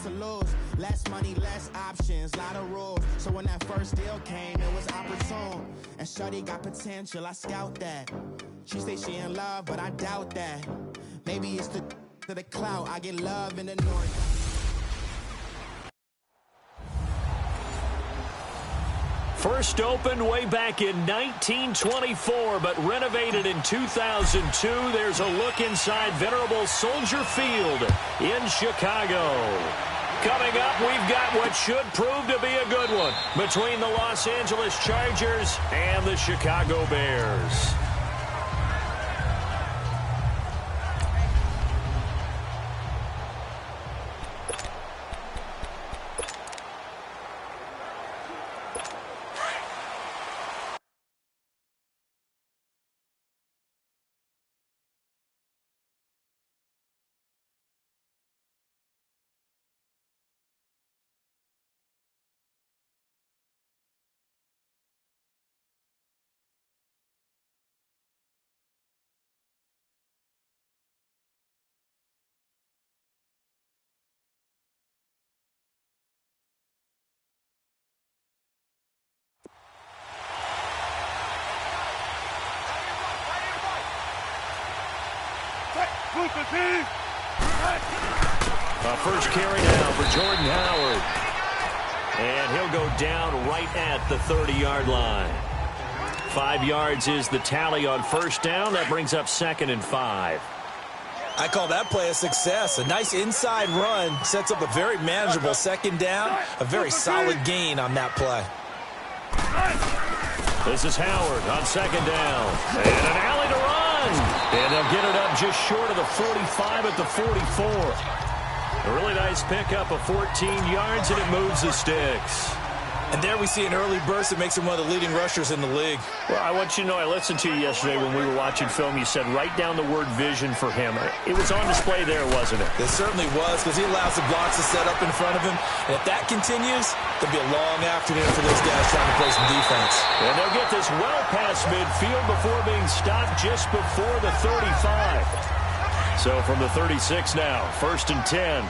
to lose. Less money, less options, lot of rules. So when that first deal came, it was opportune. And shorty got potential, I scout that. She say she in love, but I doubt that. Maybe it's the clout, I get love in the north. First opened way back in 1924, but renovated in 2002. There's a look inside venerable Soldier Field in Chicago. Coming up, we've got what should prove to be a good one between the Los Angeles Chargers and the Chicago Bears. First carry now for Jordan Howard. And he'll go down right at the 30-yard line. 5 yards is the tally on first down. That brings up 2nd and 5. I call that play a success. A nice inside run sets up a very manageable second down. A very solid gain on that play. This is Howard on 2nd down. And an alley to run. And they'll get it up just short of the 45 at the 44. A really nice pickup of 14 yards, and it moves the sticks. And there we see an early burst that makes him one of the leading rushers in the league. Well, I want you to know, I listened to you yesterday when we were watching film. You said write down the word vision for him. It was on display there, wasn't it? It certainly was, because he allows the blocks to set up in front of him. And if that continues, there'll be a long afternoon for those guys trying to play some defense. And they'll get this well past midfield before being stopped just before the 35. So from the 36 now, 1st and 10.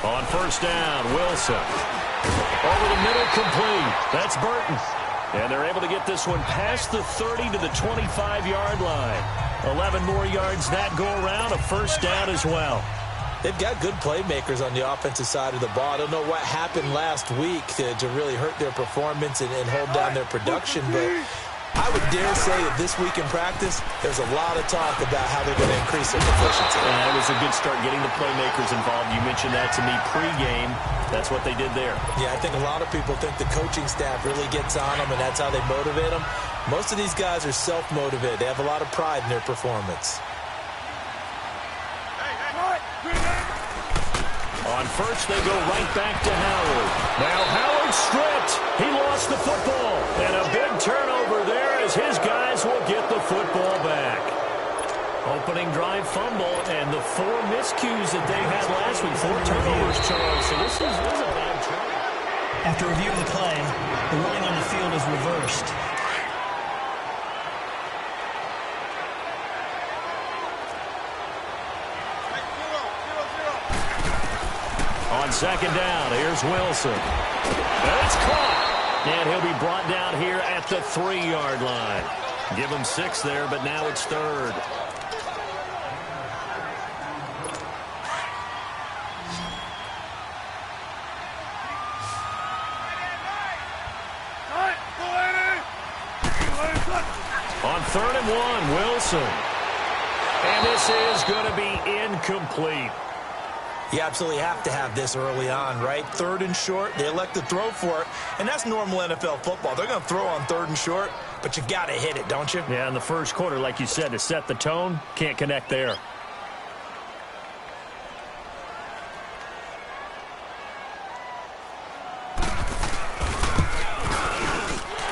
On first down, Wilson. Over the middle, complete. That's Burton. And they're able to get this one past the 30 to the 25-yard line. 11 more yards that go around, a first down as well. They've got good playmakers on the offensive side of the ball. I don't know what happened last week to really hurt their performance and hold down their production, but I would dare say that this week in practice, there's a lot of talk about how they're going to increase their proficiency. And that was a good start getting the playmakers involved. You mentioned that to me pregame. That's what they did there. Yeah, I think a lot of people think the coaching staff really gets on them, and that's how they motivate them. Most of these guys are self-motivated. They have a lot of pride in their performance. On first, they go right back to Howard. Now Howard stripped. He lost the football. And a big turnover there as his guys will get the football back. Opening drive fumble and the 4 miscues that they had last week. 4 turnovers, Charles. So this is a bad turn. After review of the play, the ruling on the field is reversed. On 2nd down, here's Wilson. And it's caught. And he'll be brought down here at the 3-yard line. Give him 6 there, but now it's 3rd. On 3rd and 1, Wilson. And this is going to be incomplete. You absolutely have to have this early on, right? 3rd and short, they elect to throw for it, and that's normal NFL football. They're going to throw on 3rd and short, but you got to hit it, don't you? Yeah, in the first quarter, like you said, to set the tone, can't connect there.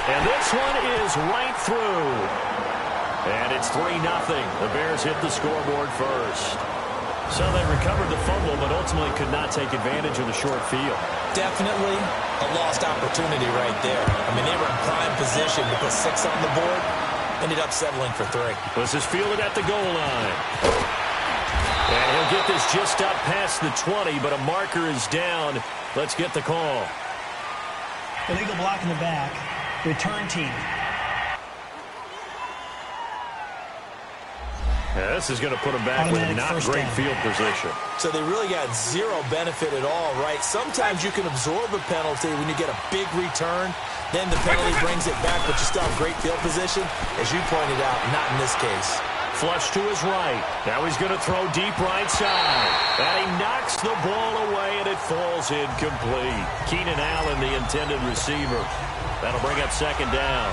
And this one is right through. And it's 3-0. The Bears hit the scoreboard first. So they recovered the fumble, but ultimately could not take advantage of the short field. Definitely a lost opportunity right there. I mean, they were in prime position to put 6 on the board, Ended up settling for 3. This is fielded at the goal line. And he'll get this just up past the 20, but a marker is down. Let's get the call. Illegal block in the back. Return team. Yeah, this is going to put him back with not great field position. So they really got zero benefit at all, right? Sometimes you can absorb a penalty when you get a big return. Then the penalty brings it back, but you still have great field position. As you pointed out, not in this case. Flush to his right. Now he's going to throw deep right side. And he knocks the ball away, and it falls incomplete. Keenan Allen, the intended receiver. That'll bring up second down.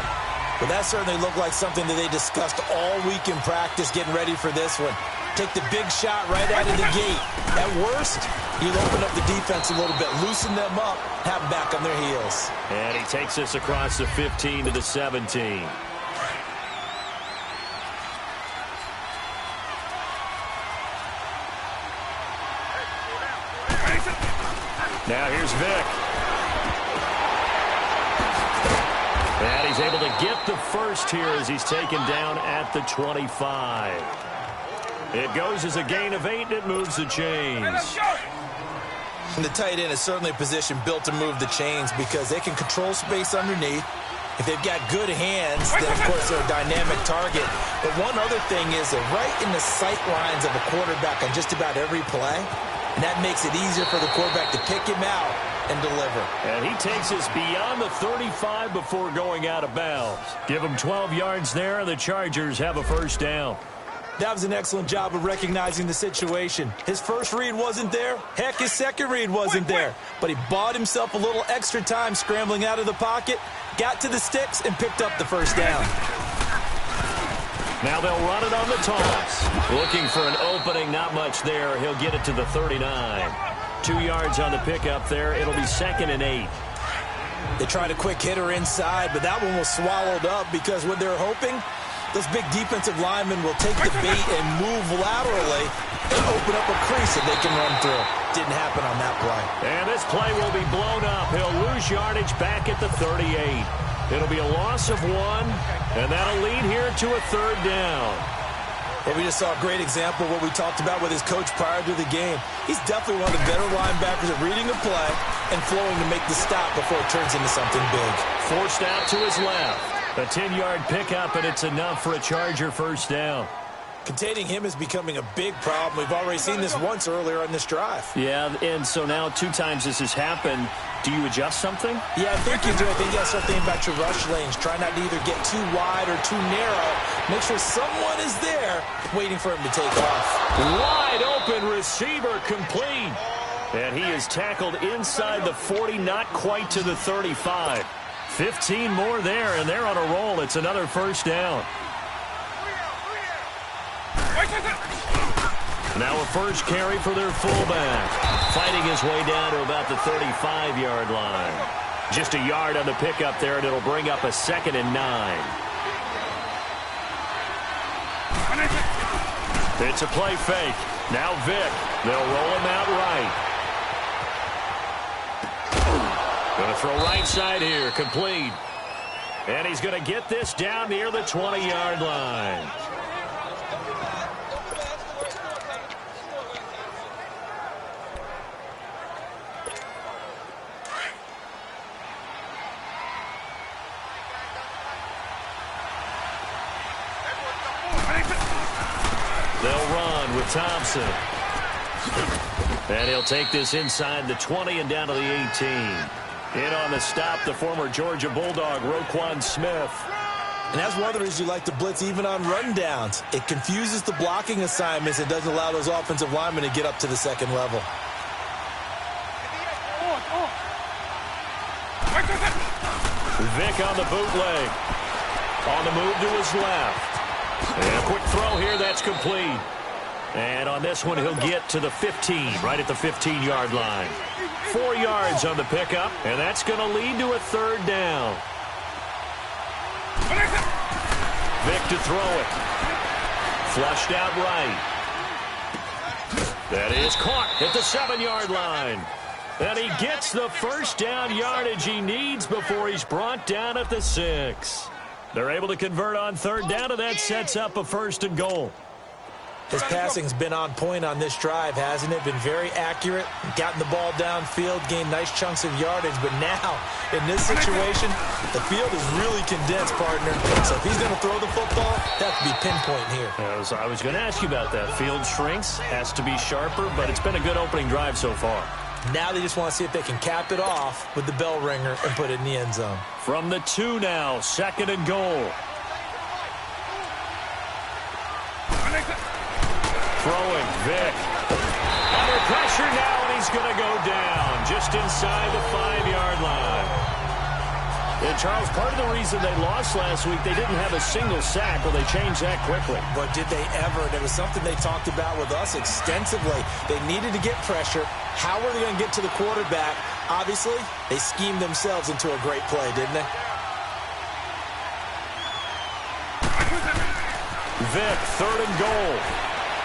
But that certainly looked like something that they discussed all week in practice, getting ready for this one. Take the big shot right out of the gate. At worst, you'll open up the defense a little bit, loosen them up, have them back on their heels. And he takes this across the 15 to the 17. Now here's Vic. And he's able to get the first here as he's taken down at the 25. It goes as a gain of 8, and it moves the chains. And the tight end is certainly a position built to move the chains because they can control space underneath. If they've got good hands, then, of course, they're a dynamic target. But one other thing is they're right in the sight lines of a quarterback on just about every play. And that makes it easier for the quarterback to pick him out and deliver. And he takes us beyond the 35 before going out of bounds. Give him 12 yards there, and the Chargers have a first down. That was an excellent job of recognizing the situation. His first read wasn't there. Heck, his second read wasn't there. But he bought himself a little extra time scrambling out of the pocket, got to the sticks, and picked up the first down. Now they'll run it on the toss. Looking for an opening, not much there. He'll get it to the 39. 2 yards on the pickup there. It'll be 2nd and 8. They tried a quick hitter inside, but that one was swallowed up because what they're hoping, those big defensive linemen will take the bait and move laterally and open up a crease that they can run through. Didn't happen on that play. And this play will be blown up. He'll lose yardage back at the 38. It'll be a loss of 1, and that'll lead here to a 3rd down. Well, we just saw a great example of what we talked about with his coach prior to the game. He's definitely one of the better linebackers at reading a play and flowing to make the stop before it turns into something big. Forced out to his left. A 10-yard pickup, and it's enough for a Charger first down. Containing him is becoming a big problem. We've already seen this once earlier on this drive. Yeah, and so now 2 times this has happened. Do you adjust something? Yeah, I think you do. I think you got to start thinking about your rush lanes. Try not to either get too wide or too narrow. Make sure someone is there waiting for him to take off. Wide open receiver complete. And he is tackled inside the 40, not quite to the 35. 15 more there, and they're on a roll. It's another first down. Now a first carry for their fullback. Fighting his way down to about the 35-yard line. Just a yard on the pickup there, and it'll bring up a 2nd and 9. It's a play fake. Now Vic. They'll roll him out right. Going to throw right side here. Complete. And he's going to get this down near the 20-yard line. They'll run with Thompson. And he'll take this inside the 20 and down to the 18. In on the stop, the former Georgia Bulldog, Roquan Smith. And that's one of the reasons you like to blitz even on rundowns. It confuses the blocking assignments and doesn't allow those offensive linemen to get up to the second level. Vic on the bootleg. On the move to his left. And a quick throw here, that's complete. And on this one, he'll get to the 15, right at the 15-yard line. 4 yards on the pickup, and that's going to lead to a 3rd down. Vic to throw it. Flushed out right. That is caught at the 7-yard line. And he gets the first down yardage he needs before he's brought down at the 6. They're able to convert on third down, and that sets up a 1st and goal. His passing's been on point on this drive, hasn't it? Been very accurate, gotten the ball downfield, gained nice chunks of yardage. But now, in this situation, the field is really condensed, partner. So if he's going to throw the football, that could be pinpoint here. I was going to ask you about that. Field shrinks, has to be sharper, but it's been a good opening drive so far. Now they just want to see if they can cap it off with the bell ringer and put it in the end zone. From the 2 now, 2nd and goal. Throwing, Vick. Under pressure now, and he's going to go down just inside the 5-yard line. And, Charles, part of the reason they lost last week, they didn't have a single sack, but they changed that quickly. But did they ever? There was something they talked about with us extensively. They needed to get pressure. How were they going to get to the quarterback? Obviously, they schemed themselves into a great play, didn't they? Vick, 3rd and goal.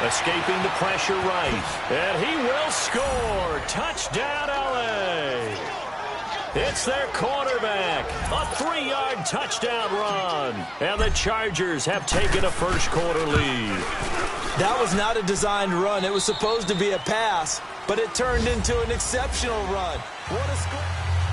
Escaping the pressure right. And he will score. Touchdown, L.A. It's their quarterback. A 3-yard touchdown run. And the Chargers have taken a first-quarter lead. That was not a designed run. It was supposed to be a pass, but it turned into an exceptional run. What a score.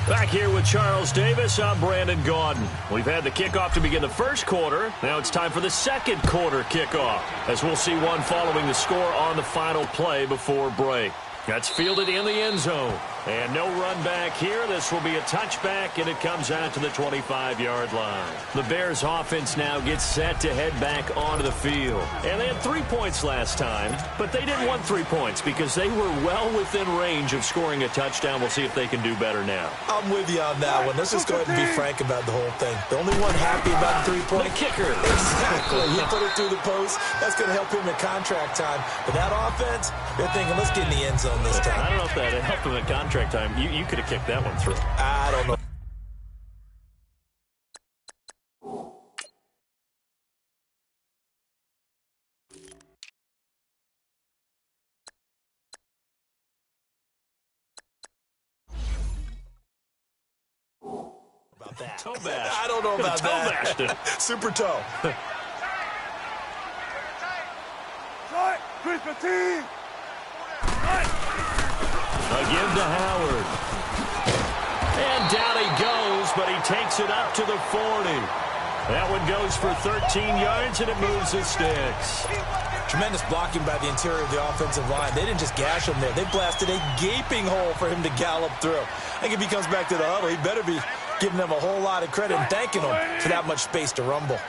Back here with Charles Davis, I'm Brandon Gaudin. We've had the kickoff to begin the first quarter. Now it's time for the second quarter kickoff, as we'll see one following the score on the final play before break. That's fielded in the end zone. And no run back here. This will be a touchback, and it comes out to the 25-yard line. The Bears offense now gets set to head back onto the field. And they had 3 points last time, but they didn't want 3 points because they were well within range of scoring a touchdown. We'll see if they can do better now. I'm with you on that one. Let's just go ahead and be frank about the whole thing. The only one happy about the 3-point. The kicker. Exactly. He put it through the post. That's going to help him in contract time. But that offense, they're thinking, let's get in the end zone this time. I don't know if that helped him at contract time. You could have kicked that one through. I don't know. About that. Toe bash. I don't know about toe that. bashed him. Super toe. A give to Howard. And down he goes, but he takes it up to the 40. That one goes for 13 yards, and it moves the sticks. Tremendous blocking by the interior of the offensive line. They didn't just gash him there. They blasted a gaping hole for him to gallop through. I think if he comes back to the huddle, he better be giving them a whole lot of credit and thanking them for that much space to rumble.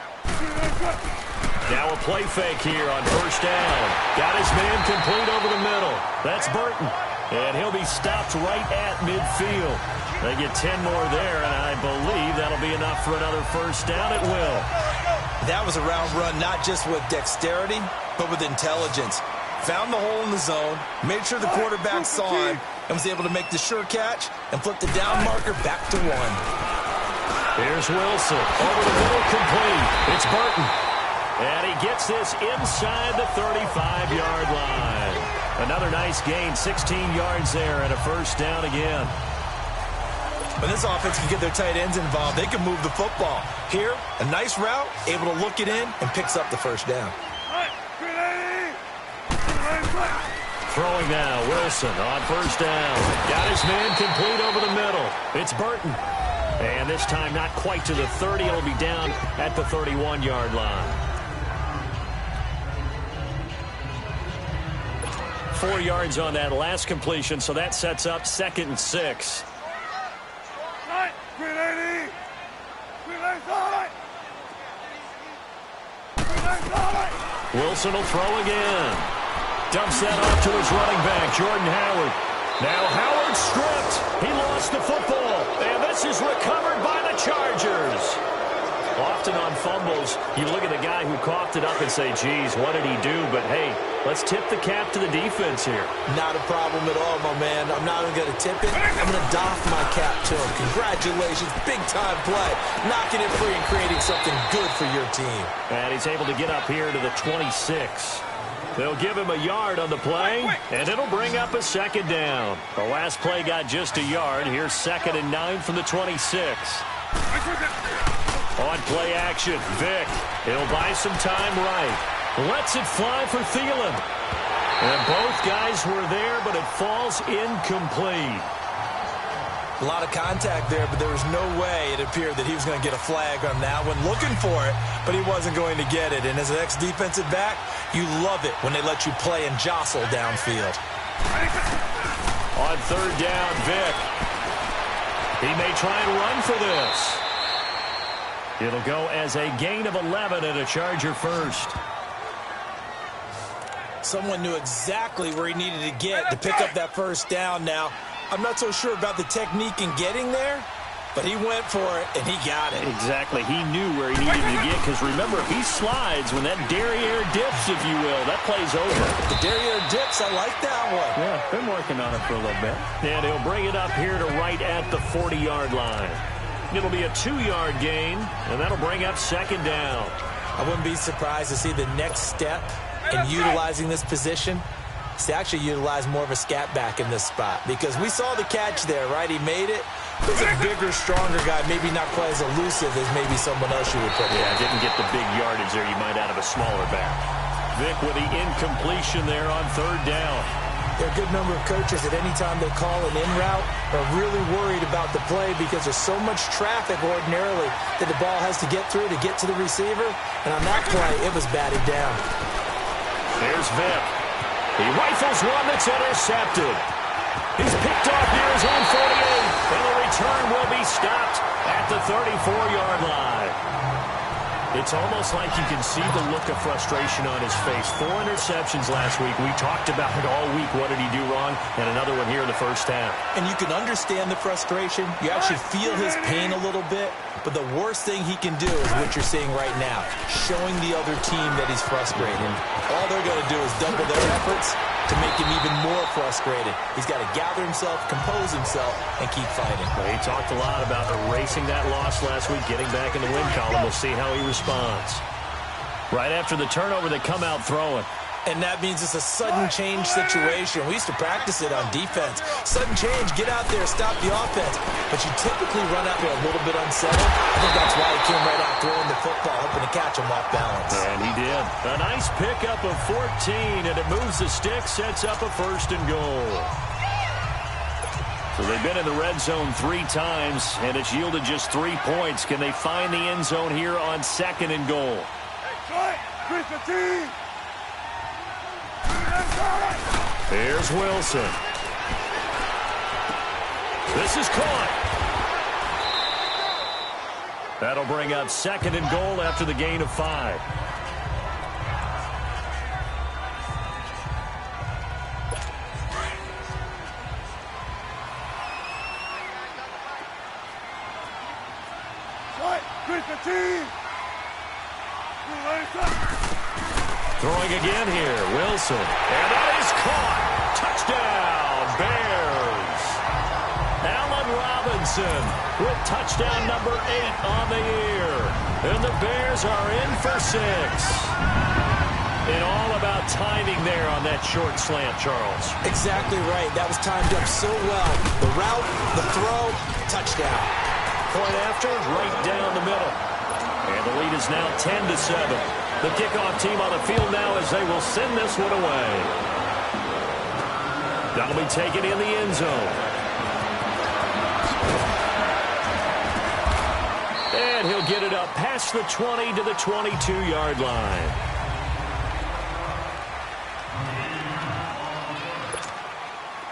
Now a play fake here on first down. Got his man complete over the middle. That's Burton. And he'll be stopped right at midfield. They get 10 more there, and I believe that'll be enough for another first down. It will. That was a round run, not just with dexterity, but with intelligence. Found the hole in the zone, made sure the quarterback saw him, and was able to make the sure catch and flip the down marker back to 1. Here's Wilson. Over the middle, complete. It's Burton. And he gets this inside the 35-yard line. Another nice gain, 16 yards there, and a first down again. When this offense can get their tight ends involved, they can move the football. Here, a nice route, able to look it in, and picks up the first down. Throwing now, Wilson on first down. Got his man complete over the middle. It's Burton. And this time not quite to the 30. It'll be down at the 31-yard line. 4 yards on that last completion, so that sets up 2nd and 6. Wilson will throw again. Dumps that off to his running back, Jordan Howard. Now Howard stripped. He lost the football, and this is recovered by the Chargers. Often on fumbles, you look at the guy who coughed it up and say, geez, what did he do? But, hey, let's tip the cap to the defense here. Not a problem at all, my man. I'm not even going to tip it. I'm going to doff my cap to him. Congratulations. Big-time play. Knocking it free and creating something good for your team. And he's able to get up here to the 26. They'll give him a yard on the play, and it'll bring up a second down. The last play got just a yard. Here's 2nd and 9 from the 26. On play action, Vic. He'll buy some time right. Lets it fly for Thielen. And both guys were there, but it falls incomplete. A lot of contact there, but there was no way it appeared that he was going to get a flag on that one. Looking for it, but he wasn't going to get it. And as an ex-defensive back, you love it when they let you play and jostle downfield. On third down, Vic. He may try and run for this. It'll go as a gain of 11 and a Charger first. Someone knew exactly where he needed to get to pick up that first down now. I'm not so sure about the technique in getting there, but he went for it, and he got it. Exactly. He knew where he needed to get, because remember, if he slides when that derriere dips, if you will, that play's over. The derriere dips, I like that one. Yeah, been working on it for a little bit. And he'll bring it up here to right at the 40-yard line. It'll be a 2-yard gain, and that'll bring up second down. I wouldn't be surprised to see the next step in utilizing this position is to actually utilize more of a scat back in this spot, because we saw the catch there, right? He made it. He's a bigger, stronger guy, maybe not quite as elusive as maybe someone else you would put in. Yeah, didn't get the big yardage there you might out of a smaller back. Vic with the incompletion there on third down. There are a good number of coaches at any time they call an in route are really worried about the play, because there's so much traffic ordinarily that the ball has to get through to get to the receiver. And on that play, it was batted down. There's Vic. He rifles one that's intercepted. He's picked off near his own 48, and the return will be stopped at the 34-yard line. It's almost like you can see the look of frustration on his face. 4 interceptions last week. We talked about it all week. What did he do wrong? And another one here in the first half. And you can understand the frustration. You actually feel his pain a little bit. But the worst thing he can do is what you're seeing right now, showing the other team that he's frustrated. All they're going to do is double their efforts to make him even more frustrated. He's got to gather himself, compose himself, and keep fighting. Well, he talked a lot about erasing that loss last week, getting back in the win column. We'll see how he responds. Right after the turnover, they come out throwing. And that means it's a sudden change situation. We used to practice it on defense. Sudden change, get out there, stop the offense. But you typically run out there a little bit unsettled. I think that's why he came right out throwing the football, hoping to catch him off balance. And he did. A nice pickup of 14, and it moves the stick, sets up a first and goal. So they've been in the red zone 3 times, and it's yielded just 3 points. Can they find the end zone here on second and goal? Here's Wilson. This is caught. That'll bring up second and goal after the gain of 5. Throwing again here, Wilson. And that is caught. Touchdown, Bears. Allen Robinson with touchdown number 8 on the year. And the Bears are in for 6. And all about timing there on that short slant, Charles. Exactly right. That was timed up so well. The route, the throw, touchdown. Point after, right down the middle. And the lead is now 10-7. The kickoff team on the field now as they will send this one away. That'll be taken in the end zone. And he'll get it up past the 20 to the 22-yard line.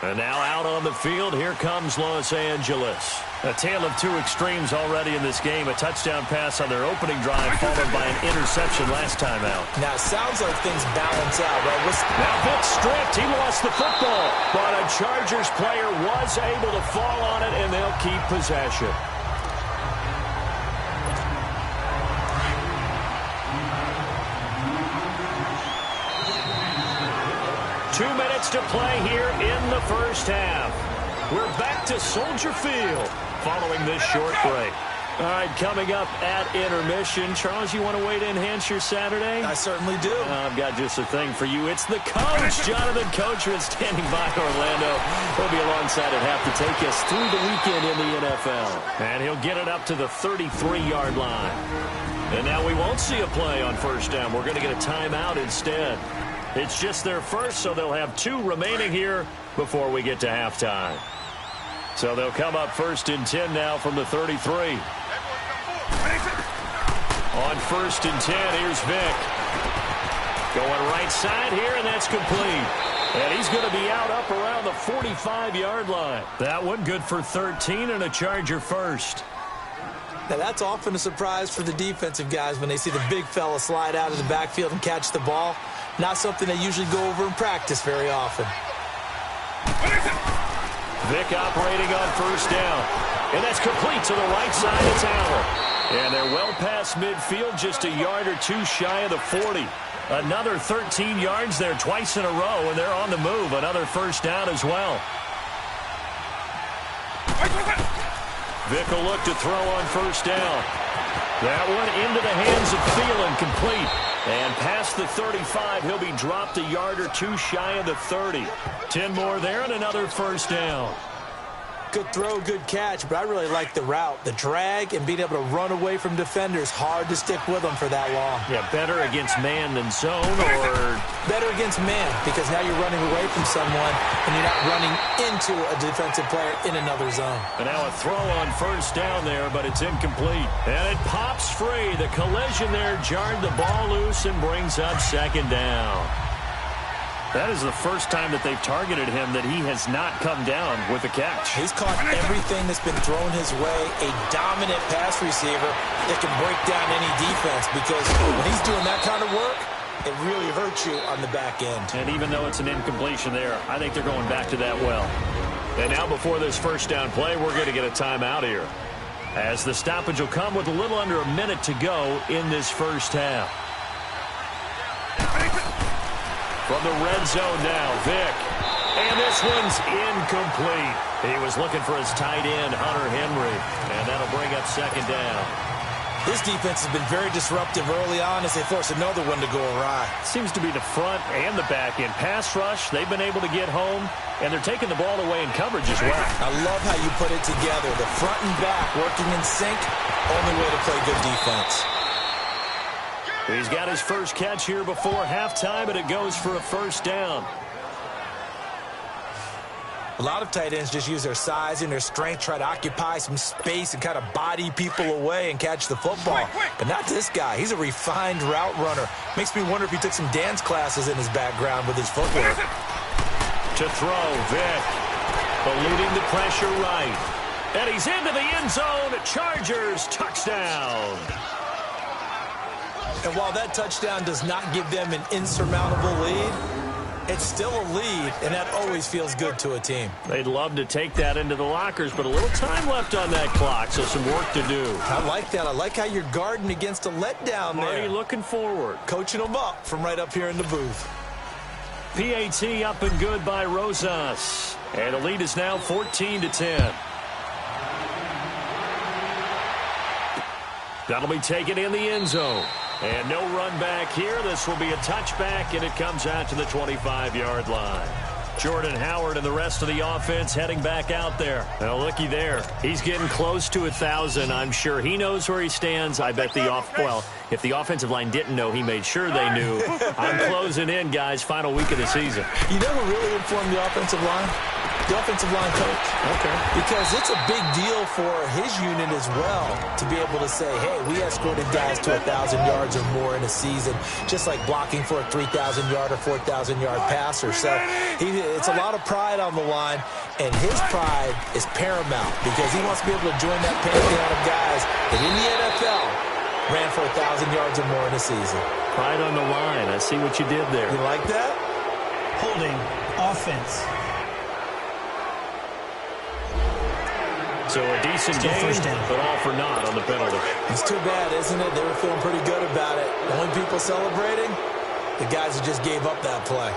And now out on the field, here comes Los Angeles. A tale of 2 extremes already in this game. A touchdown pass on their opening drive, followed by an interception last time out. Now, it sounds like things balance out, right? Now, Vic stripped. He lost the football. But a Chargers player was able to fall on it, and they'll keep possession. Two minutes to play here in the first half. We're back to Soldier Field following this short break. All right, coming up at intermission. Charles, you want to wait to enhance your Saturday? I certainly do. I've got just a thing for you. It's the coach, Jonathan Coachman, standing by Orlando. He'll be alongside at half to take us through the weekend in the NFL. And he'll get it up to the 33-yard line. And now we won't see a play on first down. We're going to get a timeout instead. It's just their first, so they'll have 2 remaining here before we get to halftime. So they'll come up first and 10 now from the 33. On first and 10, here's Vick. Going right side here, and that's complete. And he's going to be out up around the 45-yard line. That one good for 13 and a Charger first. Now, that's often a surprise for the defensive guys when they see the big fella slide out of the backfield and catch the ball. Not something they usually go over in practice very often. Vick operating on first down. And that's complete to the right side of Allen. And they're well past midfield, just a yard or 2 shy of the 40. Another 13 yards there twice in a row, and they're on the move. Another first down as well. Vick will look to throw on first down. That one into the hands of Thielen, complete. And past the 35, he'll be dropped a yard or 2 shy of the 30. 10 more there and another first down. Good throw, good catch, but I really like the route. The drag and being able to run away from defenders, hard to stick with them for that long. Yeah, better against man than zone, or? Better against man, because now you're running away from someone and you're not running into a defensive player in another zone. And now a throw on first down there, but it's incomplete. And it pops free. The collision there jarred the ball loose and brings up second down. That is the first time that they've targeted him that he has not come down with a catch. He's caught everything that's been thrown his way. A dominant pass receiver that can break down any defense, because when he's doing that kind of work, it really hurts you on the back end. And even though it's an incompletion there, I think they're going back to that well. And now before this first down play, we're going to get a timeout here, as the stoppage will come with a little under a minute to go in this first half. From the red zone now, Vick. And this one's incomplete. He was looking for his tight end, Hunter Henry. And that'll bring up second down. This defense has been very disruptive early on as they force another one to go awry. Seems to be the front and the back end. Pass rush, they've been able to get home, and they're taking the ball away in coverage as well. I love how you put it together. The front and back working in sync, only way to play good defense. He's got his first catch here before halftime, and it goes for a first down. A lot of tight ends just use their size and their strength, try to occupy some space and kind of body people away and catch the football. But not this guy. He's a refined route runner. Makes me wonder if he took some dance classes in his background with his footwork. To throw, Vick. Eluding the pressure right. And he's into the end zone. Chargers touchdown. And while that touchdown does not give them an insurmountable lead, it's still a lead, and that always feels good to a team. They'd love to take that into the lockers, but a little time left on that clock, so some work to do. I like that. I like how you're guarding against a letdown Marty there. looking forward. Coaching them up from right up here in the booth. PAT up and good by Rosas. And the lead is now 14-10. That'll be taken in the end zone. And no run back here. This will be a touchback, and it comes out to the 25-yard line. Jordan Howard and the rest of the offense heading back out there. Now, looky there. He's getting close to 1,000. I'm sure he knows where he stands. I bet if the offensive line didn't know, he made sure they knew. I'm closing in, guys. Final week of the season. You know who really informed the offensive line? The offensive line coach. Okay. Because it's a big deal for his unit as well to be able to say, hey, we escorted guys to 1,000 yards or more in a season, just like blocking for a 3,000-yard or 4,000-yard passer. So it's a lot of pride on the line, and his pride is paramount because he wants to be able to join that pantheon of guys that in the NFL ran for 1,000 yards or more in a season. Pride on the line. I see what you did there. You like that? Holding offense. So a decent game, but all for naught on the penalty. It's too bad, isn't it? They were feeling pretty good about it. The only people celebrating, the guys who just gave up that play.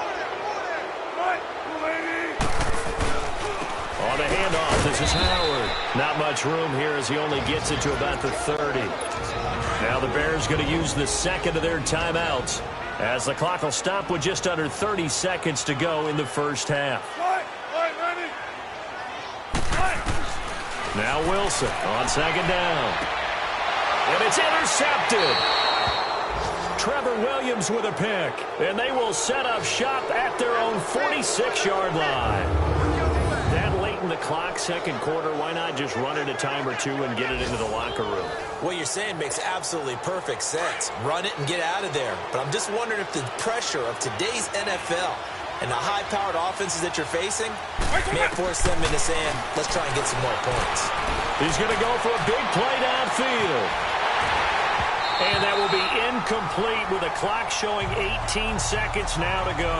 On the handoff, this is Howard. Not much room here as he only gets it to about the 30. Now the Bears going to use the second of their timeouts as the clock will stop with just under 30 seconds to go in the first half. Now Wilson on second down. And it's intercepted. Trevor Williams with a pick. And they will set up shop at their own 46-yard line. That late in the clock, second quarter, why not just run it a time or two and get it into the locker room? What you're saying makes absolutely perfect sense. Run it and get out of there. But I'm just wondering if the pressure of today's NFL and the high-powered offenses that you're facing may force them into saying, let's try and get some more points. He's going to go for a big play downfield. And that will be incomplete with the clock showing 18 seconds now to go.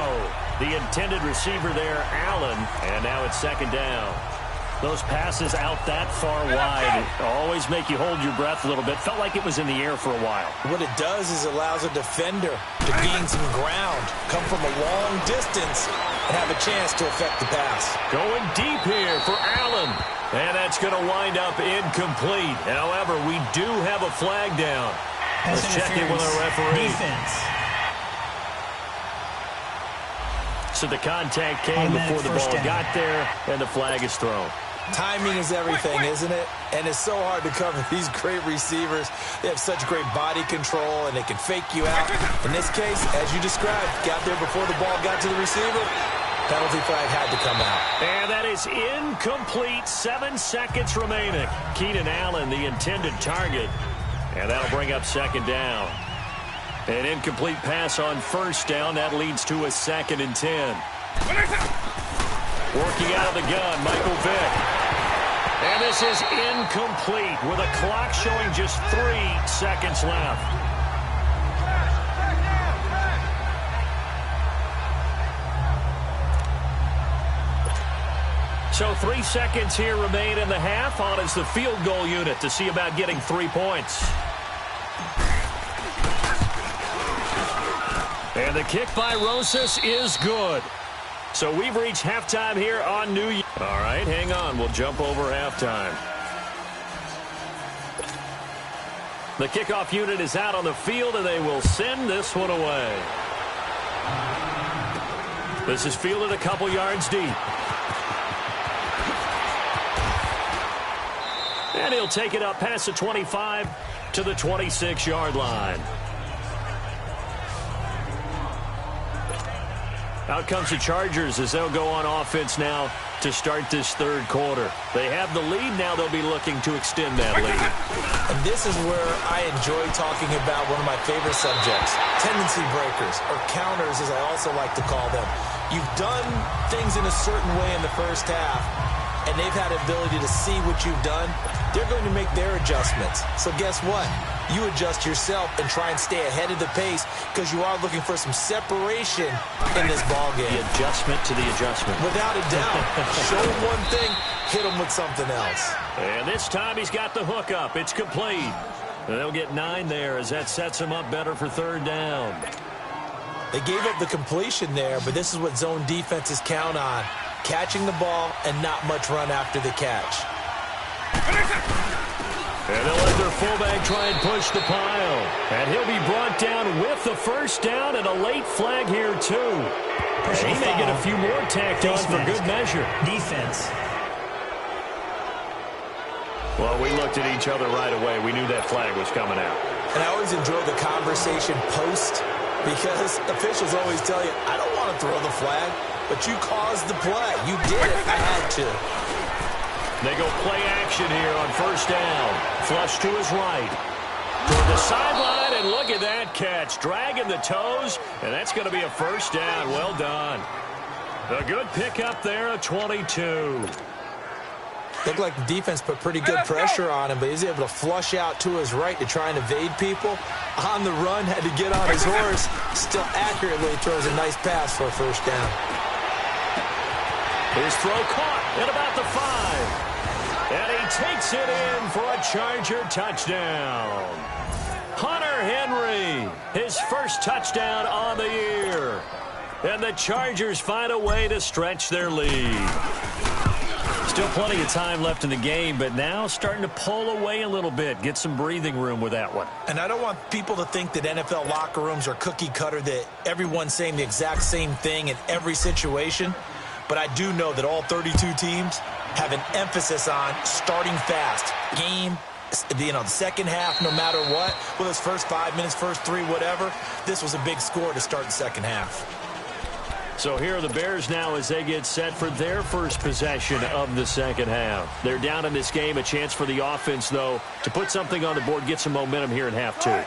The intended receiver there, Allen, and now it's second down. Those passes out that far wide always make you hold your breath a little bit. Felt like it was in the air for a while. What it does is allows a defender to gain some ground, come from a long distance, and have a chance to affect the pass. Going deep here for Allen. And that's going to wind up incomplete. However, we do have a flag down. Let's check in with our referee. Defense. So the contact came before the ball got there, and the flag is thrown. Timing is everything, isn't it? And it's so hard to cover these great receivers. They have such great body control, and they can fake you out. In this case, as you described, got there before the ball got to the receiver. Penalty flag had to come out. And that is incomplete. 7 seconds remaining. Keenan Allen, the intended target. And that'll bring up second down. An incomplete pass on first down. That leads to a 2nd and 10. Working out of the gun, Michael Vick. And this is incomplete with a clock showing just 3 seconds left. So 3 seconds here remain in the half. On is the field goal unit to see about getting 3 points. And the kick by Rosas is good. So we've reached halftime here on New Year. All right, hang on. We'll jump over halftime. The kickoff unit is out on the field, and they will send this one away. This is fielded a couple yards deep. And he'll take it up past the 25 to the 26-yard line. Out comes the Chargers as they'll go on offense now to start this third quarter. They have the lead. Now they'll be looking to extend that lead. And this is where I enjoy talking about one of my favorite subjects, tendency breakers, or counters as I also like to call them. You've done things in a certain way in the first half, and they've had the ability to see what you've done. They're going to make their adjustments. So guess what? You adjust yourself and try and stay ahead of the pace because you are looking for some separation in this ballgame. The adjustment to the adjustment. Without a doubt. Show him one thing, hit him with something else. And this time he's got the hook up. It's complete. And they'll get 9 there as that sets him up better for third down. They gave up the completion there, but this is what zone defenses count on. Catching the ball and not much run after the catch. And they'll let their fullback try and push the pile. And he'll be brought down with the first down and a late flag here, too. He may get a few more tacked on for good measure. Defense. Well, we looked at each other right away. We knew that flag was coming out. And I always enjoy the conversation post because officials always tell you, I don't want to throw the flag, but you caused the play. You did it. I had to. They go play action here on first down. Flush to his right. Toward the sideline, and look at that catch. Dragging the toes, and that's going to be a first down. Well done. A good pickup there, a 22. Looked like the defense put pretty good pressure on him, but he's able to flush out to his right to try and evade people. On the run, had to get on his horse. Still accurately throws a nice pass for a first down. His throw caught at about the 5. And he takes it in for a Charger touchdown. Hunter Henry, his first touchdown on the year. And the Chargers find a way to stretch their lead. Still plenty of time left in the game, but now starting to pull away a little bit. Get some breathing room with that one. And I don't want people to think that NFL locker rooms are cookie cutter, that everyone's saying the exact same thing in every situation. But I do know that all 32 teams have an emphasis on starting fast. Game, the second half, no matter what, whether it's first 5 minutes, first 3, whatever, this was a big score to start the second half. So here are the Bears now as they get set for their first possession of the second half. They're down in this game. A chance for the offense, though, to put something on the board, get some momentum here in half two.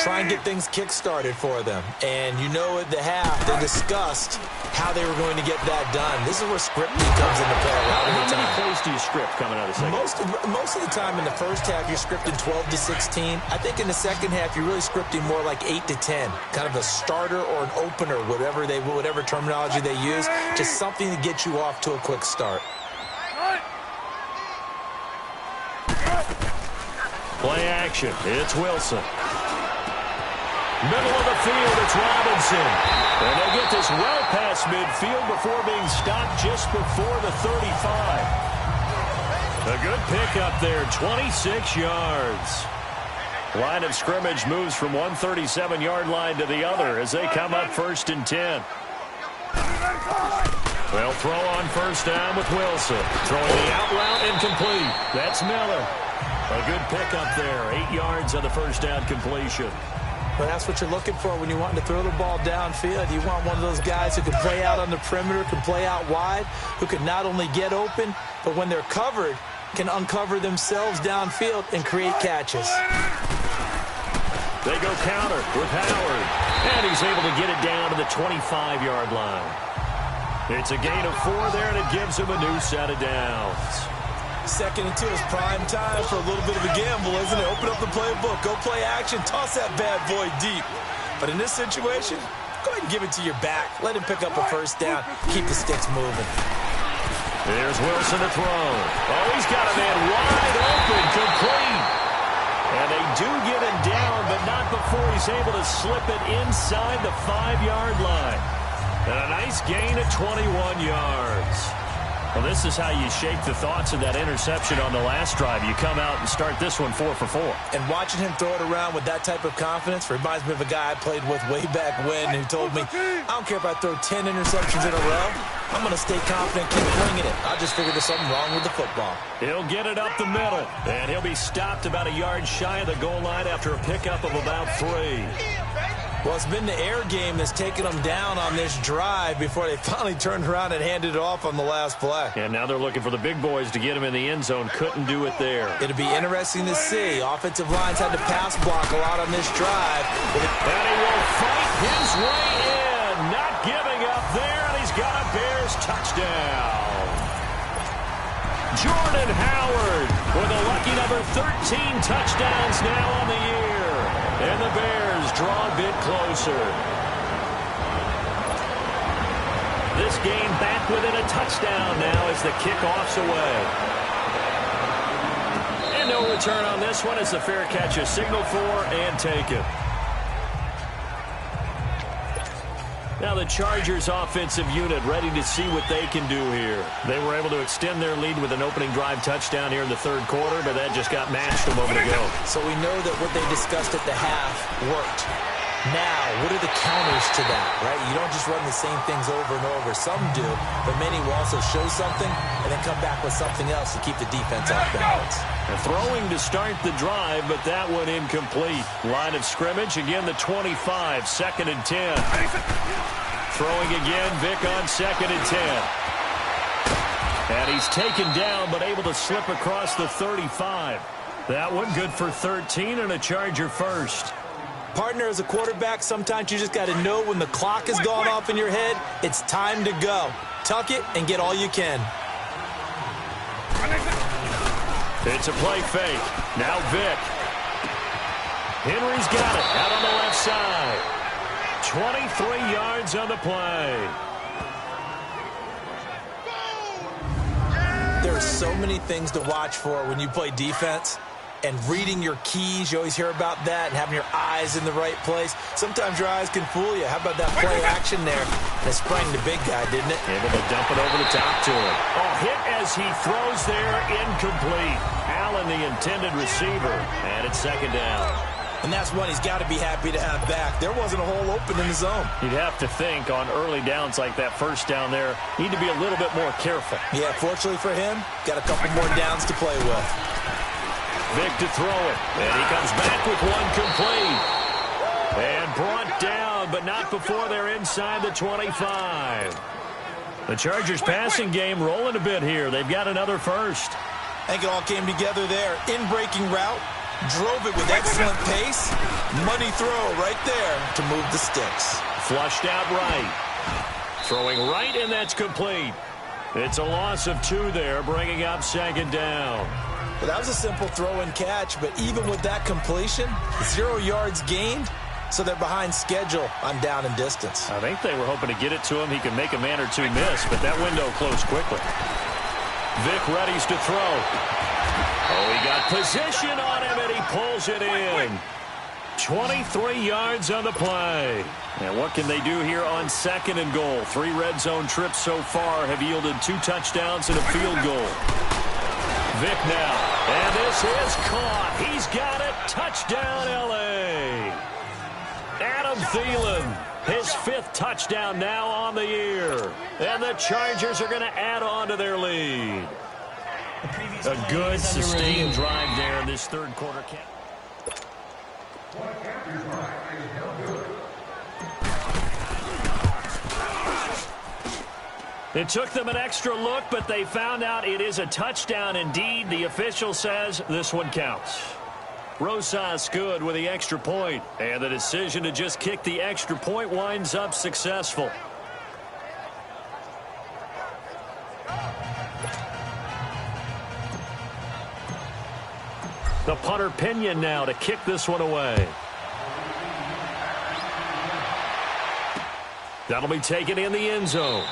Try and get things kick-started for them. And you know at the half, they discussed how they were going to get that done. This is where scripting comes into play a lot of the time. How many plays do you script coming out of the second? Most of the time in the first half, you're scripting 12 to 16. I think in the second half, you're really scripting more like 8 to 10. Kind of a starter or an opener, whatever terminology they use. Just something to get you off to a quick start. Play action. It's Wilson. Middle of the field, it's Robinson. And they get this well past midfield before being stopped just before the 35. A good pickup there, 26 yards. Line of scrimmage moves from one 37-yard line to the other as they come up 1st and 10. They'll throw on first down with Wilson. Throwing the out route incomplete. That's Miller. A good pickup there, 8 yards on the first down completion. Well, that's what you're looking for when you want to throw the ball downfield. You want one of those guys who can play out on the perimeter, can play out wide, who can not only get open, but when they're covered, can uncover themselves downfield and create catches. They go counter with Howard, and he's able to get it down to the 25-yard line. It's a gain of 4 there, and it gives him a new set of downs. 2nd and 2 is prime time for a little bit of a gamble, isn't it? Open up the playbook, go play action, toss that bad boy deep. But in this situation, go ahead and give it to your back. Let him pick up a first down. Keep the sticks moving. There's Wilson to throw. Oh, he's got a man wide open, complete. And they do get him down, but not before he's able to slip it inside the 5-yard line. And a nice gain of 21 yards. Well, this is how you shake the thoughts of that interception on the last drive. You come out and start this one 4 for 4. And watching him throw it around with that type of confidence reminds me of a guy I played with way back when who told me, I don't care if I throw 10 interceptions in a row. I'm going to stay confident, keep flinging it. I just figured there's something wrong with the football. He'll get it up the middle, and he'll be stopped about a yard shy of the goal line after a pickup of about 3. Well, it's been the air game that's taken them down on this drive before they finally turned around and handed it off on the last play. And now they're looking for the big boys to get him in the end zone. Couldn't do it there. It'll be interesting to see. Offensive lines had to pass block a lot on this drive. And he will fight his way in. Not giving up there, and he's got a Bears touchdown. Jordan Howard with a lucky number 13 touchdowns now on the year. And the Bears draw a bit closer. This game back within a touchdown now as the kickoff's away. And no return on this one as the fair catch is signaled for and taken. Now the Chargers offensive unit ready to see what they can do here. They were able to extend their lead with an opening drive touchdown here in the 3rd quarter, but that just got matched a moment ago. So we know that what they discussed at the half worked. Now, what are the counters to that, right? You don't just run the same things over and over. Some do, but many will also show something and then come back with something else to keep the defense off balance. Throwing to start the drive, but that one incomplete. Line of scrimmage, again the 25, 2nd and 10. Throwing again, Vic on 2nd and 10. And he's taken down, but able to slip across the 35. That one good for 13 and a Charger first. Partner, as a quarterback, sometimes you just got to know when the clock has gone off in your head, it's time to go. Tuck it and get all you can. It's a play fake. Now Vic. Henry's got it out on the left side. 23 yards on the play. There are so many things to watch for when you play defense. and reading your keys. You always hear about that, and having your eyes in the right place. Sometimes your eyes can fool you. How about that play action there? And it sprang the big guy, didn't it? Able to dump it over the top to him. Oh, hit as he throws there, incomplete. Allen, the intended receiver, and it's second down. And that's one he's got to be happy to have back. There wasn't a hole open in the zone. You'd have to think on early downs like that first down there, need to be a little bit more careful. Yeah, fortunately for him, got a couple more downs to play with. Vic to throw it, and he comes back with one complete. And brought down, but not before they're inside the 25. The Chargers passing game rolling a bit here. They've got another first. I think it all came together there. In-breaking route. Drove it with excellent pace. Money throw right there to move the sticks. Flushed out right. Throwing right, and that's complete. It's a loss of 2 there, bringing up second down. Well, that was a simple throw and catch, but even with that completion, 0 yards gained, so they're behind schedule on down and distance. I think they were hoping to get it to him. He could make a man or two miss, but that window closed quickly. Vic readies to throw. Oh, he got position on him, and he pulls it in. 23 yards on the play. And what can they do here on second and goal? 3 red zone trips so far have yielded 2 touchdowns and a field goal. Vic now. And this is caught. He's got it. Touchdown, L.A. Adam Thielen, his 5th touchdown now on the year. And the Chargers are going to add on to their lead. A good, sustained drive there in this third quarter. It took them an extra look, but they found out it is a touchdown indeed. The official says this one counts. Rosas good with the extra point, and the decision to just kick the extra point winds up successful. The punter Pinion now to kick this one away. That'll be taken in the end zone.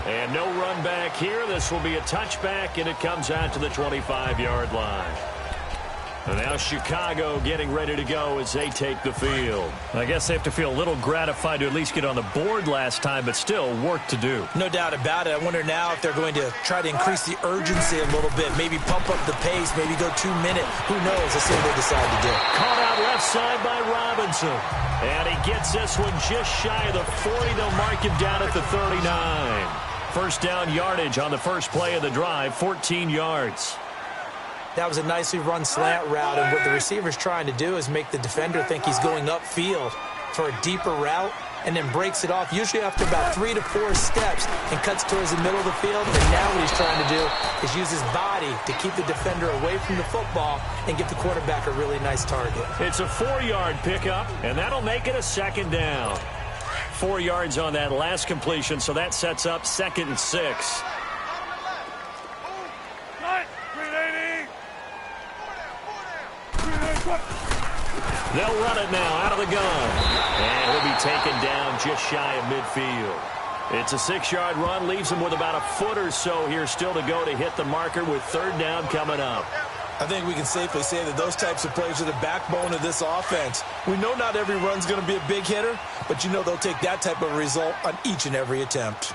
And no run back here. This will be a touchback, and it comes out to the 25-yard line. And now Chicago getting ready to go as they take the field. I guess they have to feel a little gratified to at least get on the board last time, but still work to do. No doubt about it. I wonder now if they're going to try to increase the urgency a little bit, maybe pump up the pace, maybe go 2-minute. Who knows? Let's see what they decide to do. Caught out left side by Robinson. And he gets this one just shy of the 40. They'll mark him down at the 39. First down yardage on the first play of the drive, 14 yards. That was a nicely run slant route, and what the receiver's trying to do is make the defender think he's going upfield for a deeper route, and then breaks it off, usually after about 3 to 4 steps, and cuts towards the middle of the field. And now what he's trying to do is use his body to keep the defender away from the football and give the quarterback a really nice target. It's a 4-yard pickup, and that'll make it a second down. 4 yards on that last completion, so that sets up 2nd and 6. They'll run it now out of the gun. And he'll be taken down just shy of midfield. It's a 6-yard run, leaves him with about a foot or so here still to go to hit the marker with 3rd down coming up. I think we can safely say that those types of plays are the backbone of this offense. We know not every run's going to be a big hitter, but you know they'll take that type of result on each and every attempt.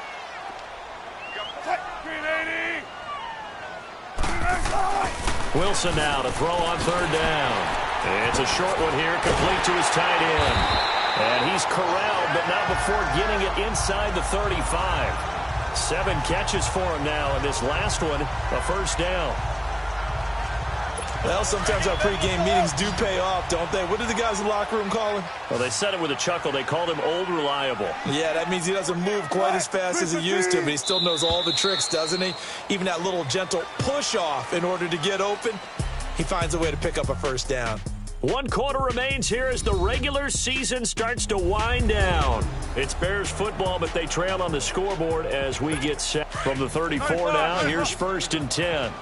Wilson now to throw on 3rd down. It's a short one here, complete to his tight end. And he's corralled, but not before getting it inside the 35. 7 catches for him now, and this last one, a first down. Well, sometimes our pregame meetings do pay off, don't they? What did the guys in the locker room call him? Well, they said it with a chuckle. They called him Old Reliable. Yeah, that means he doesn't move quite as fast as he used to, but he still knows all the tricks, doesn't he? Even that little gentle push-off in order to get open, he finds a way to pick up a first down. 1 quarter remains here as the regular season starts to wind down. It's Bears football, but they trail on the scoreboard as we get set from the 34 now. Here's 1st and 10.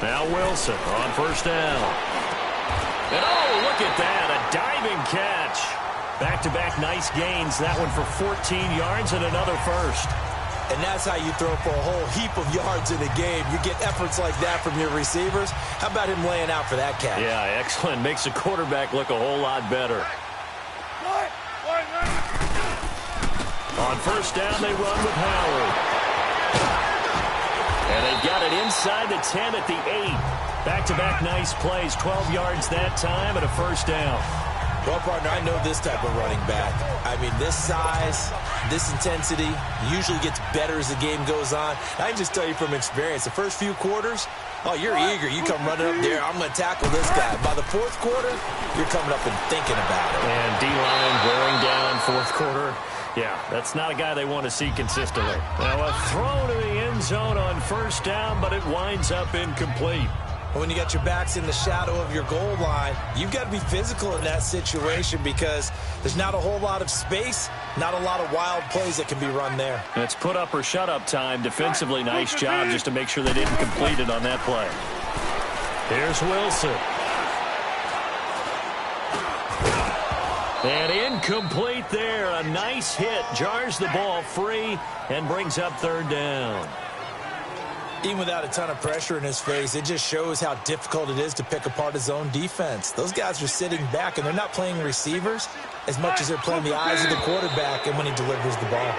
Now Wilson on 1st down. And oh, look at that, a diving catch. Back-to-back nice gains. That one for 14 yards and another first. And that's how you throw for a whole heap of yards in a game. You get efforts like that from your receivers. How about him laying out for that catch? Yeah, excellent. Makes the quarterback look a whole lot better. On first down, they run with Howard. And they've got it inside the 10 at the 8. Back-to-back nice plays. 12 yards that time and a first down. Well, partner, I know this type of running back. I mean, this size, this intensity usually gets better as the game goes on. I can just tell you from experience, the first few quarters, oh, you're eager. You come running up there, I'm going to tackle this guy. By the fourth quarter, you're coming up and thinking about it. And D-line wearing down fourth quarter. Yeah, that's not a guy they want to see consistently. Now a throw to the end zone on first down, but it winds up incomplete. When you got your backs in the shadow of your goal line, you've got to be physical in that situation because there's not a whole lot of space, not a lot of wild plays that can be run there. It's put up or shut up time. Defensively, nice job just to make sure they didn't complete it on that play. Here's Wilson. And incomplete there. A nice hit. Jars the ball free and brings up third down. Even without a ton of pressure in his face, it just shows how difficult it is to pick apart his own defense. Those guys are sitting back, and they're not playing receivers as much as they're playing the eyes of the quarterback and when he delivers the ball.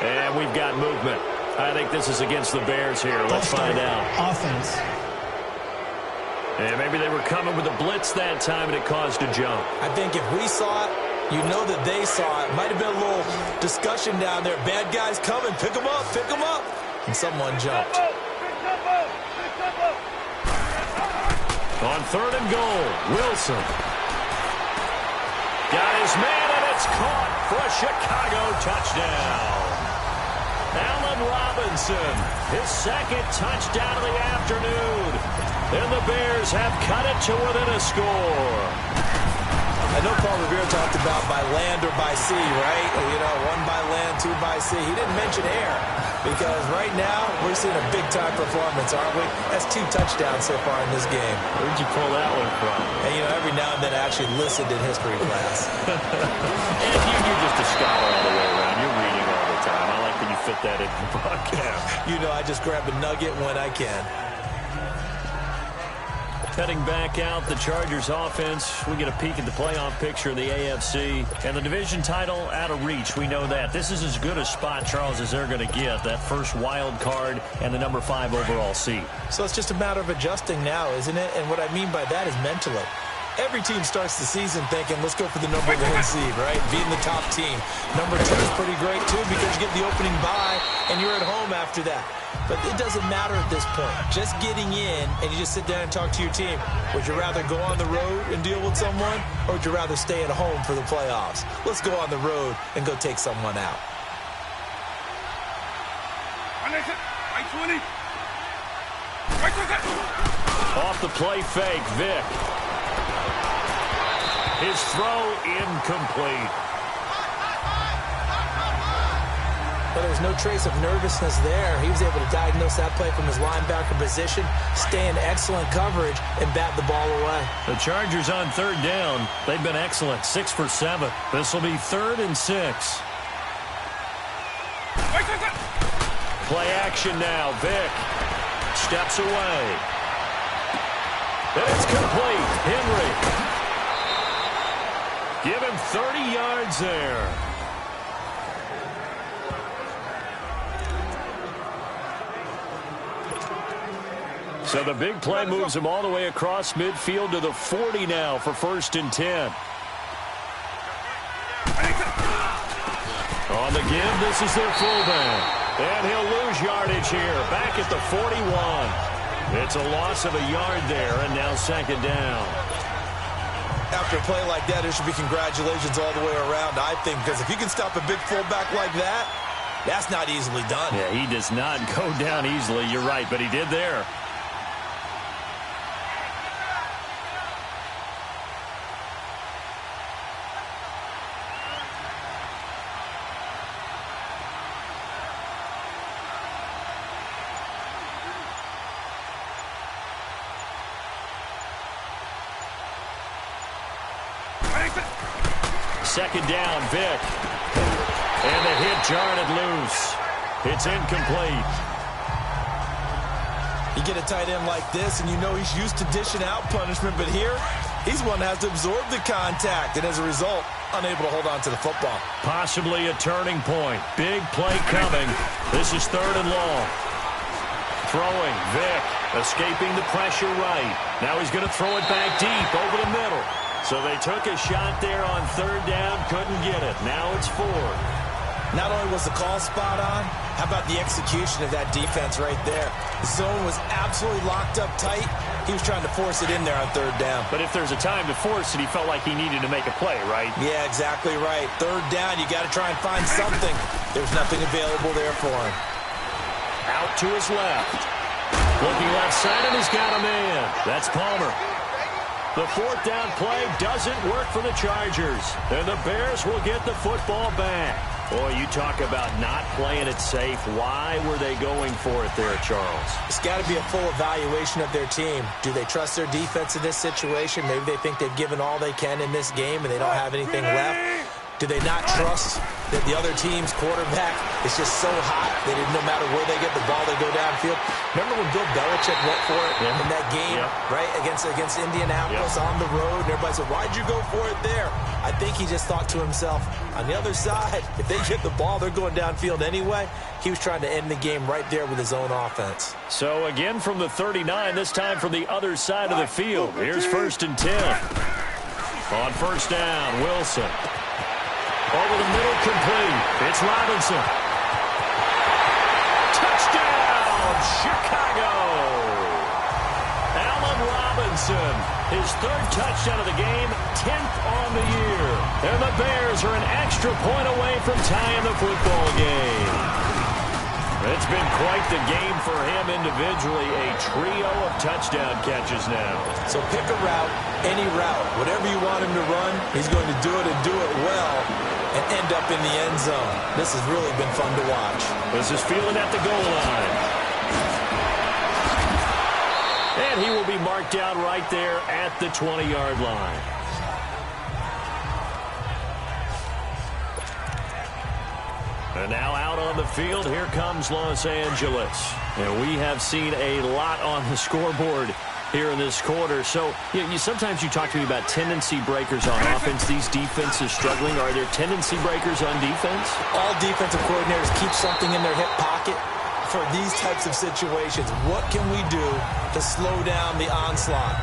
And we've got movement. I think this is against the Bears here. Let's find out. Offense. And maybe they were coming with a blitz that time, and it caused a jump. I think if we saw it, you know that they saw it. Might have been a little discussion down there. Bad guys coming. Pick them up. Pick them up. And someone jumped. On third and goal, Wilson. Got his man, and it's caught for a Chicago touchdown. Allen Robinson, his second touchdown of the afternoon. And the Bears have cut it to within a score. I know Paul Revere talked about by land or by sea, right? You know, one by land, two by sea. He didn't mention air because right now we're seeing a big-time performance, aren't we? That's 2 touchdowns so far in this game. Where'd you pull that one from? And, you know, every now and then I actually listened in history class. And you're just a scholar all the way around. You're reading all the time. I like when you fit that in the broadcast. You know, I just grab a nugget when I can. Heading back out, the Chargers offense. We get a peek at the playoff picture of the AFC. And the division title out of reach. We know that. This is as good a spot, Charles, as they're going to get. That first wild card and the number 5 overall seed. So it's just a matter of adjusting now, isn't it? And what I mean by that is mentally. Every team starts the season thinking, let's go for the number 1 seed, right? Being the top team. Number 2 is pretty great, too, because you get the opening bye, and you're at home after that. But it doesn't matter at this point. Just getting in, and you just sit down and talk to your team. Would you rather go on the road and deal with someone, or would you rather stay at home for the playoffs? Let's go on the road and go take someone out. Off the play fake, Vic. His throw incomplete. But there was no trace of nervousness there. He was able to diagnose that play from his linebacker position, stay in excellent coverage, and bat the ball away. The Chargers on third down. They've been excellent, 6 for 7. This will be 3rd and 6. Play action now. Vic steps away. And it's complete. Henry. Give him 30 yards there. So the big play moves him all the way across midfield to the 40 now for 1st and 10. On the give, this is their fullback. And he'll lose yardage here, back at the 41. It's a loss of a yard there, and now 2nd down. After a play like that, there should be congratulations all the way around, I think, because if you can stop a big fullback like that, that's not easily done. Yeah, he does not go down easily. You're right, but he did there. Second down, Vick. And the hit jarred it loose. It's incomplete. You get a tight end like this, and you know he's used to dishing out punishment, but here, he's one that has to absorb the contact, and as a result, unable to hold on to the football. Possibly a turning point. Big play coming. This is 3rd and long. Throwing, Vick, escaping the pressure right. Now he's going to throw it back deep over the middle. So they took a shot there on 3rd down, couldn't get it. Now it's 4th. Not only was the call spot on, how about the execution of that defense right there? The zone was absolutely locked up tight. He was trying to force it in there on 3rd down. But if there's a time to force it, he felt like he needed to make a play, right? Yeah, exactly right. 3rd down, you got to try and find something. There's nothing available there for him. Out to his left. Looking left side, and he's got a man. That's Palmer. The 4th down play doesn't work for the Chargers. And the Bears will get the football back. Boy, you talk about not playing it safe. Why were they going for it there, Charles? It's got to be a full evaluation of their team. Do they trust their defense in this situation? Maybe they think they've given all they can in this game and they don't have anything left. Do they not trust that the other team's quarterback is just so hot that no matter where they get the ball, they go downfield? Remember when Bill Belichick went for it in that game, right, against Indianapolis on the road? And everybody said, why'd you go for it there? I think he just thought to himself, on the other side, if they get the ball, they're going downfield anyway. He was trying to end the game right there with his own offense. So again from the 39, this time from the other side of the field. Here's 1st and 10. On 1st down, Wilson. Over the middle, complete. It's Robinson. Touchdown, Chicago! Allen Robinson, his 3rd touchdown of the game, 10th on the year. And the Bears are an extra point away from tying the football game. It's been quite the game for him individually, a trio of touchdown catches now. So pick a route, any route. Whatever you want him to run, he's going to do it and do it well and end up in the end zone. This has really been fun to watch. This is fielded at the goal line. And he will be marked down right there at the 20-yard line. And now out on the field, here comes Los Angeles. And we have seen a lot on the scoreboard here in this quarter. So sometimes you talk to me about tendency breakers on offense. These defenses struggling. Are there tendency breakers on defense? All defensive coordinators keep something in their hip pocket for these types of situations. What can we do to slow down the onslaught?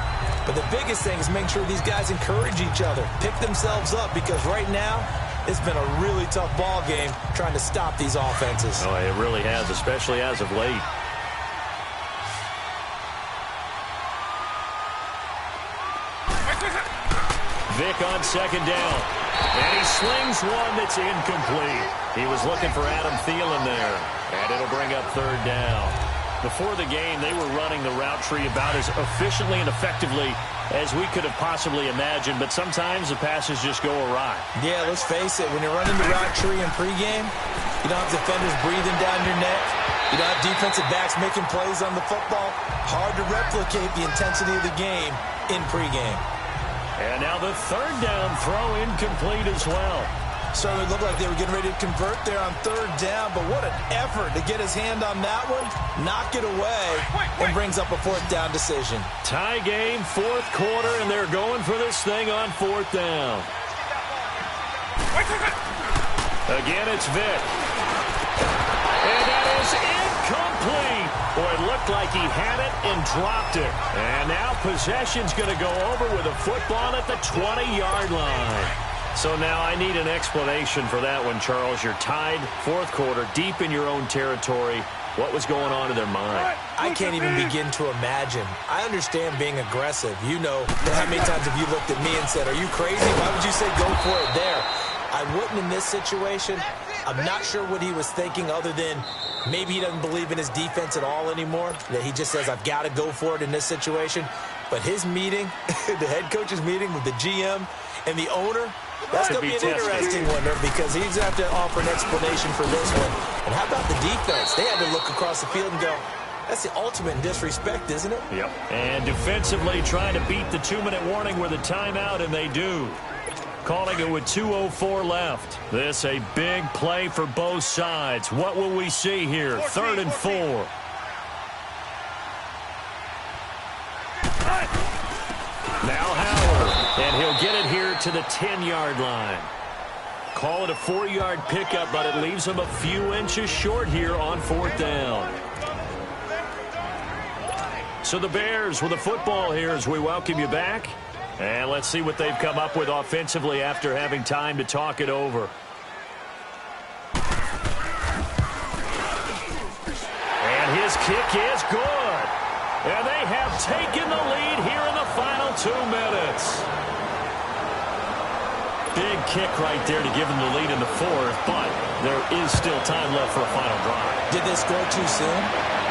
But the biggest thing is make sure these guys encourage each other, pick themselves up, because right now it's been a really tough ball game trying to stop these offenses. Oh, it really has, especially as of late. Vick on 2nd down. And he slings one that's incomplete. He was looking for Adam Thielen there. And it'll bring up 3rd down. Before the game, they were running the route tree about as efficiently and effectively as we could have possibly imagined. But sometimes the passes just go awry. Yeah, let's face it. When you're running the route tree in pregame, you don't have defenders breathing down your neck. You don't have defensive backs making plays on the football. Hard to replicate the intensity of the game in pregame. And now the 3rd down throw incomplete as well. Certainly looked like they were getting ready to convert there on 3rd down, but what an effort to get his hand on that one, knock it away, and brings up a 4th down decision. Tie game, 4th quarter, and they're going for this thing on 4th down. Again, it's Vick. And that is incomplete. Boy, it looked like he had it and dropped it. And now possession's going to go over with a football at the 20-yard line. So now I need an explanation for that one, Charles. You're tied, 4th quarter, deep in your own territory. What was going on in their mind? I can't even begin to imagine. I understand being aggressive. You know, how many times have you looked at me and said, are you crazy? Why would you say go for it there? I wouldn't in this situation. I'm not sure what he was thinking other than maybe he doesn't believe in his defense at all anymore, that he just says, I've got to go for it in this situation. But his meeting, the head coach's meeting with the GM and the owner, that's going to be an interesting one there because he's going to have to offer an explanation for this one. And how about the defense? They had to look across the field and go, that's the ultimate disrespect, isn't it? Yep. And defensively trying to beat the 2-minute warning with a timeout, and they do. Calling it with 2:04 left. This a big play for both sides. What will we see here? 3rd and 4. Now Howard, and he'll get it here to the 10-yard line. Call it a 4-yard pickup, but it leaves him a few inches short here on 4th down. So the Bears with the football here as we welcome you back. And let's see what they've come up with offensively after having time to talk it over. And his kick is good. And they have taken the lead here in the final 2 minutes. Big kick right there to give them the lead in the 4th, but there is still time left for a final drive. Did they score too soon?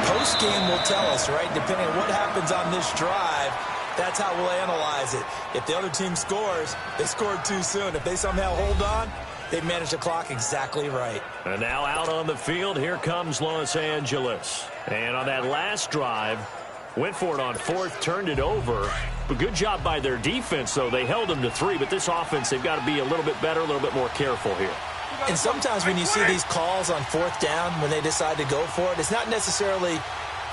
Post-game will tell us, right? Depending on what happens on this drive, that's how we'll analyze it. If the other team scores, they scored too soon. If they somehow hold on, they managed the clock exactly right. And now out on the field, here comes Los Angeles. And on that last drive, went for it on 4th, turned it over. But good job by their defense, though. They held them to 3, but this offense, they've got to be a little bit better, a little bit more careful here. And sometimes when you see these calls on 4th down, when they decide to go for it, it's not necessarily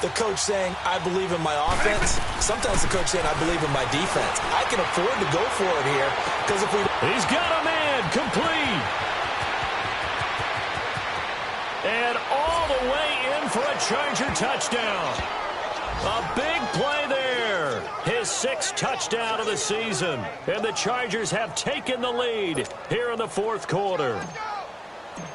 the coach saying, I believe in my offense. Sometimes the coach saying, I believe in my defense. I can afford to go for it here because if we... He's got a man complete. And all the way in for a Charger touchdown. A big play there. His 6th touchdown of the season. And the Chargers have taken the lead here in the 4th quarter.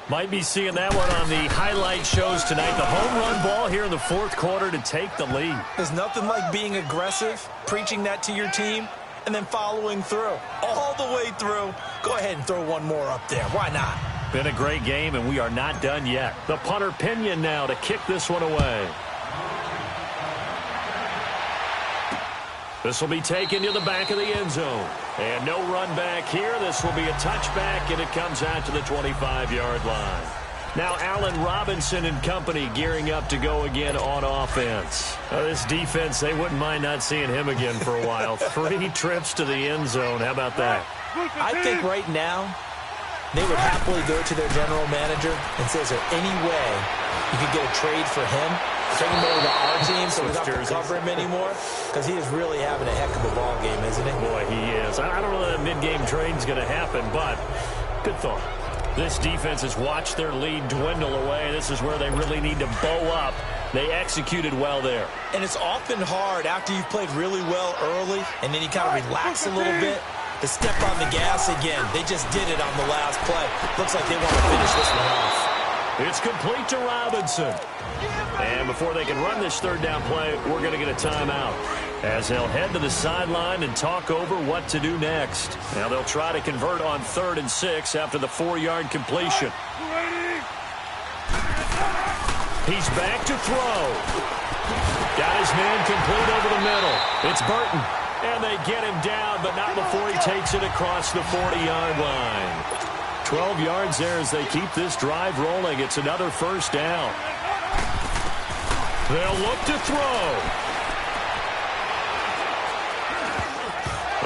Might be seeing that one on the highlight shows tonight. The home run ball here in the 4th quarter to take the lead. There's nothing like being aggressive, preaching that to your team, and then following through. All the way through. Go ahead and throw one more up there. Why not? Been a great game, and we are not done yet. The punter Pinion now to kick this one away. This will be taken to the back of the end zone. And no run back here. This will be a touchback, and it comes out to the 25-yard line. Now Allen Robinson and company gearing up to go again on offense. This defense, they wouldn't mind not seeing him again for a while. 3 trips to the end zone. How about that? I think right now they would happily go to their general manager and say, is there any way you could get a trade for him? Take him over to our team so we don't have to cover him anymore? Because he is really having a heck of a ball game, isn't he? Boy, he is. I don't know that mid-game trade is going to happen, but good thought. This defense has watched their lead dwindle away. This is where they really need to bow up. They executed well there. And it's often hard after you've played really well early and then you kind of relax a little bit to step on the gas again. They just did it on the last play. Looks like they want to finish this one off. It's complete to Robinson. And before they can run this 3rd down play, we're going to get a timeout as they'll head to the sideline and talk over what to do next. Now they'll try to convert on 3rd and 6 after the 4-yard completion. He's back to throw. Got his man complete over the middle. It's Burton. And they get him down, but not before he takes it across the 40-yard line. 12 yards there as they keep this drive rolling. It's another 1st down. They'll look to throw.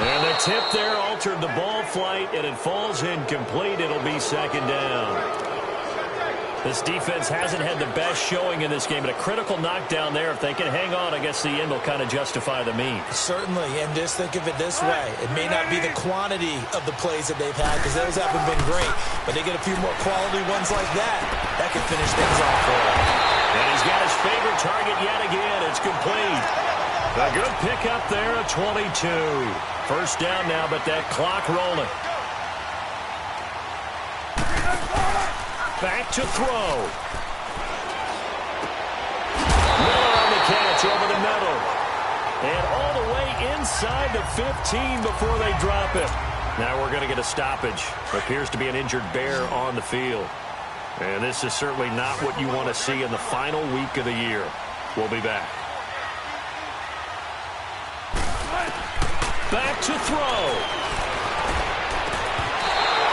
And the tip there altered the ball flight, and it falls incomplete. It'll be 2nd down. This defense hasn't had the best showing in this game, but a critical knockdown there. If they can hang on, I guess the end will kind of justify the means. Certainly, and just think of it this way. It may not be the quantity of the plays that they've had, because those haven't been great, but they get a few more quality ones like that. That can finish things off for them. And he's got his favorite target yet again. It's complete. A good pickup there at 22. 1st down now, but that clock rolling. Back to throw. Miller on the catch over the middle. And all the way inside the 15 before they drop it. Now we're going to get a stoppage. Appears to be an injured Bear on the field. And this is certainly not what you want to see in the final week of the year. We'll be back. Back to throw.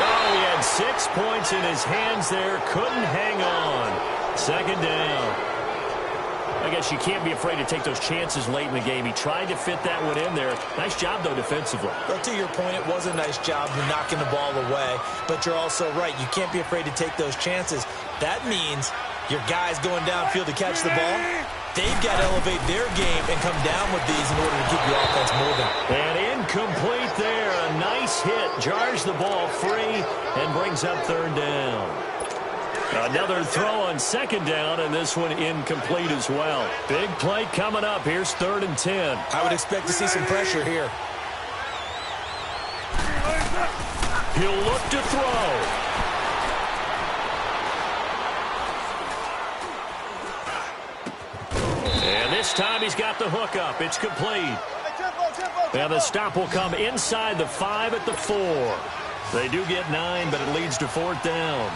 Oh, he had 6 points in his hands there. Couldn't hang on. 2nd down. I guess you can't be afraid to take those chances late in the game. He tried to fit that one in there. Nice job, though, defensively. Well, to your point, it was a nice job knocking the ball away. But you're also right. You can't be afraid to take those chances. That means your guys going downfield to catch the ball, they've got to elevate their game and come down with these in order to keep the offense moving. And incomplete there. A nice hit. Jars the ball free and brings up third down. Another throw on second down, and this one incomplete as well. Big play coming up. Here's 3rd and 10. I would expect to see some pressure here. He'll look to throw. And this time he's got the hook up. It's complete. And the stop will come inside the 5 at the 4. They do get 9, but it leads to 4th down.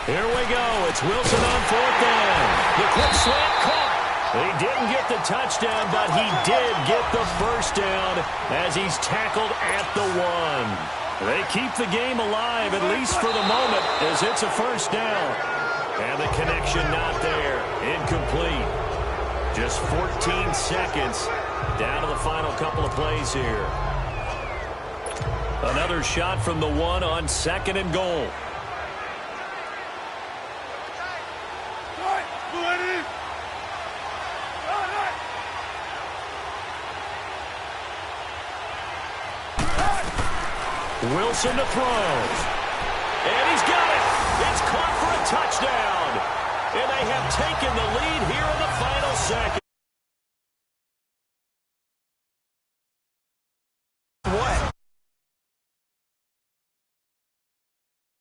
Here we go. It's Wilson on 4th down. The quick slant caught. He didn't get the touchdown, but he did get the first down as he's tackled at the 1. They keep the game alive, at least for the moment, as it's a first down. And the connection not there. Incomplete. Just 14 seconds down to the final couple of plays here. Another shot from the 1 on 2nd and goal. Wilson to throw. And he's got it. It's caught for a touchdown. And they have taken the lead here in the final second.